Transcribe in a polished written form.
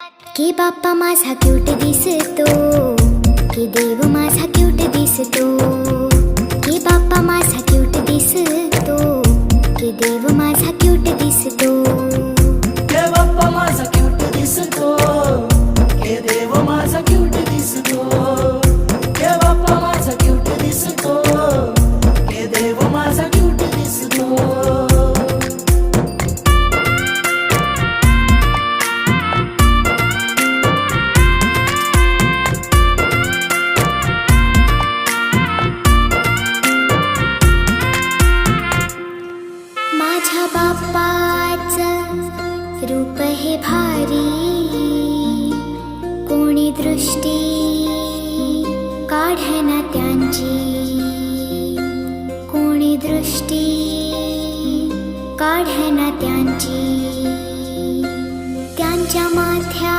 की बाप्पा माझा क्यूट दिसतो, की देव माझा क्यूट दिसतो, की बाप्पा माझा क्यूट दिसतो, की देव माझा क्यूट दिसतो, के बाप्पा माझा क्यूट दिसतो, के देव माझा क्यूट दिसतो, के बाप्पा माझा क्यूट दिसतो, के देव माझा क्यूट दिसतो. माझ्या बाप्पाचं रूप हे भारी, कोणी दृष्टी काढना त्यांची, कोणी दृष्टी काढना त्यांची, त्यांच्या माथ्या